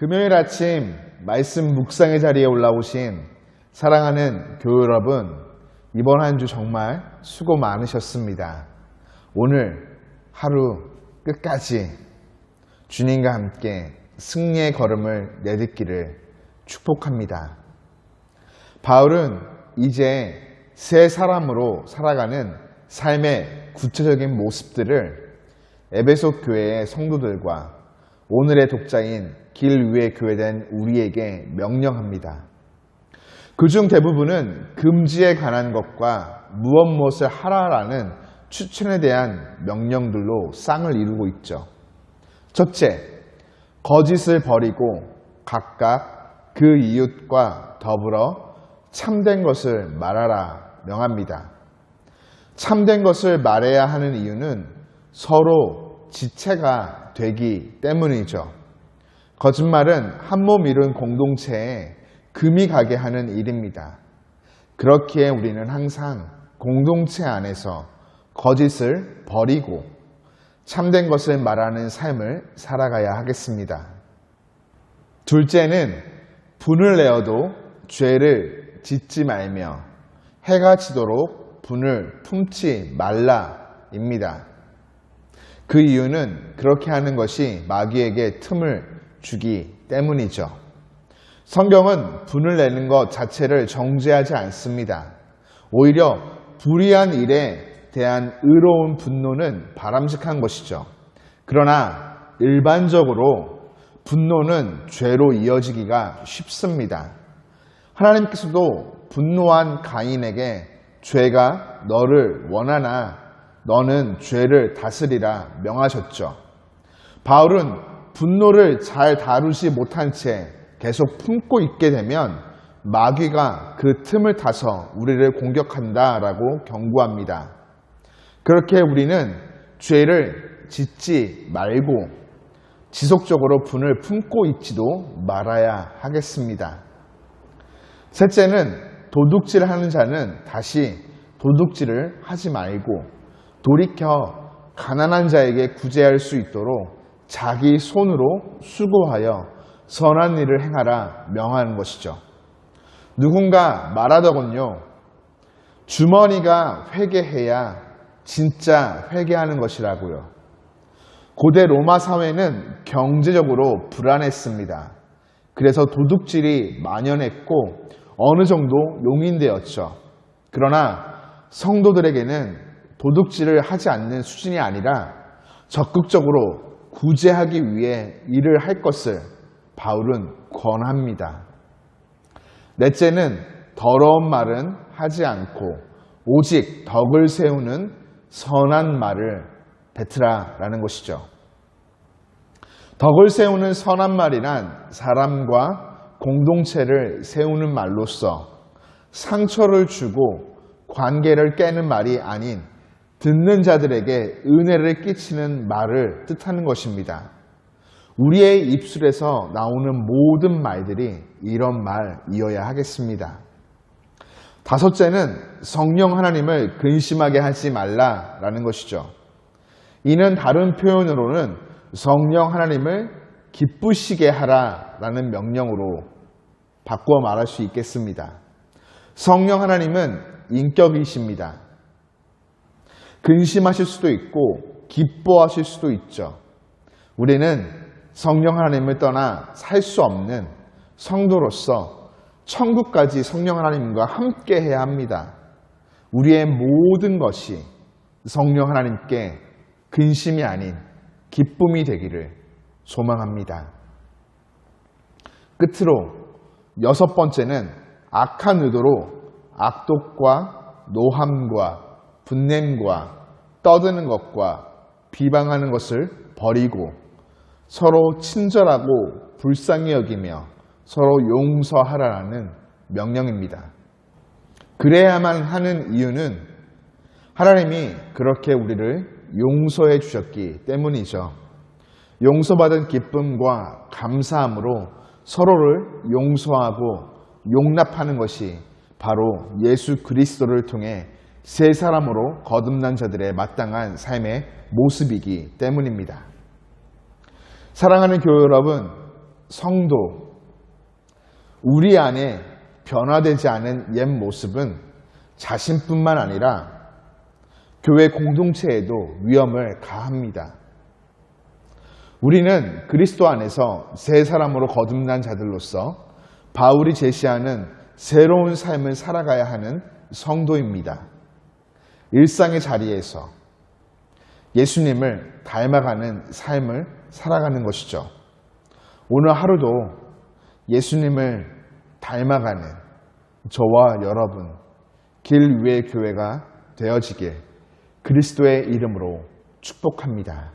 금요일 아침 말씀 묵상의 자리에 올라오신 사랑하는 교회 여러분, 이번 한 주 정말 수고 많으셨습니다. 오늘 하루 끝까지 주님과 함께 승리의 걸음을 내딛기를 축복합니다. 바울은 이제 새 사람으로 살아가는 삶의 구체적인 모습들을 에베소 교회의 성도들과 오늘의 독자인 길 위에 교회된 우리에게 명령합니다. 그중 대부분은 금지에 관한 것과 무엇을 하라라는 추천에 대한 명령들로 쌍을 이루고 있죠. 첫째, 거짓을 버리고 각각 그 이웃과 더불어 참된 것을 말하라 명합니다. 참된 것을 말해야 하는 이유는 서로 지체가 되기 때문이죠. 거짓말은 한 몸 이룬 공동체에 금이 가게 하는 일입니다. 그렇기에 우리는 항상 공동체 안에서 거짓을 버리고 참된 것을 말하는 삶을 살아가야 하겠습니다. 둘째는 분을 내어도 죄를 짓지 말며 해가 지도록 분을 품지 말라입니다. 그 이유는 그렇게 하는 것이 마귀에게 틈을 주기 때문이죠. 성경은 분을 내는 것 자체를 정죄하지 않습니다. 오히려 불의한 일에 대한 의로운 분노는 바람직한 것이죠. 그러나 일반적으로 분노는 죄로 이어지기가 쉽습니다. 하나님께서도 분노한 가인에게 죄가 너를 원하나 너는 죄를 다스리라 명하셨죠. 바울은 분노를 잘 다루지 못한 채 계속 품고 있게 되면 마귀가 그 틈을 타서 우리를 공격한다라고 경고합니다. 그렇게 우리는 죄를 짓지 말고 지속적으로 분을 품고 있지도 말아야 하겠습니다. 셋째는 도둑질하는 자는 다시 도둑질을 하지 말고 돌이켜 가난한 자에게 구제할 수 있도록 자기 손으로 수고하여 선한 일을 행하라 명하는 것이죠. 누군가 말하더군요. 주머니가 회개해야 진짜 회개하는 것이라고요. 고대 로마 사회는 경제적으로 불안했습니다. 그래서 도둑질이 만연했고 어느 정도 용인되었죠. 그러나 성도들에게는 도둑질을 하지 않는 수준이 아니라 적극적으로 구제하기 위해 일을 할 것을 바울은 권합니다. 넷째는 더러운 말은 하지 않고 오직 덕을 세우는 선한 말을 뱉으라라는 것이죠. 덕을 세우는 선한 말이란 사람과 공동체를 세우는 말로서 상처를 주고 관계를 깨는 말이 아닌 듣는 자들에게 은혜를 끼치는 말을 뜻하는 것입니다. 우리의 입술에서 나오는 모든 말들이 이런 말이어야 하겠습니다. 다섯째는 성령 하나님을 근심하게 하지 말라라는 것이죠. 이는 다른 표현으로는 성령 하나님을 기쁘시게 하라라는 명령으로 바꾸어 말할 수 있겠습니다. 성령 하나님은 인격이십니다. 근심하실 수도 있고 기뻐하실 수도 있죠. 우리는 성령 하나님을 떠나 살 수 없는 성도로서 천국까지 성령 하나님과 함께 해야 합니다. 우리의 모든 것이 성령 하나님께 근심이 아닌 기쁨이 되기를 소망합니다. 끝으로 여섯 번째는 악한 의도로 악독과 노함과 분냄과 떠드는 것과 비방하는 것을 버리고 서로 친절하고 불쌍히 여기며 서로 용서하라는 명령입니다. 그래야만 하는 이유는 하나님이 그렇게 우리를 용서해 주셨기 때문이죠. 용서받은 기쁨과 감사함으로 서로를 용서하고 용납하는 것이 바로 예수 그리스도를 통해 새 사람으로 거듭난 자들의 마땅한 삶의 모습이기 때문입니다. 사랑하는 교회 여러분, 성도, 우리 안에 변화되지 않은 옛 모습은 자신뿐만 아니라 교회 공동체에도 위험을 가합니다. 우리는 그리스도 안에서 새 사람으로 거듭난 자들로서 바울이 제시하는 새로운 삶을 살아가야 하는 성도입니다. 일상의 자리에서 예수님을 닮아가는 삶을 살아가는 것이죠. 오늘 하루도 예수님을 닮아가는 저와 여러분, 길 위의 교회가 되어지길 그리스도의 이름으로 축복합니다.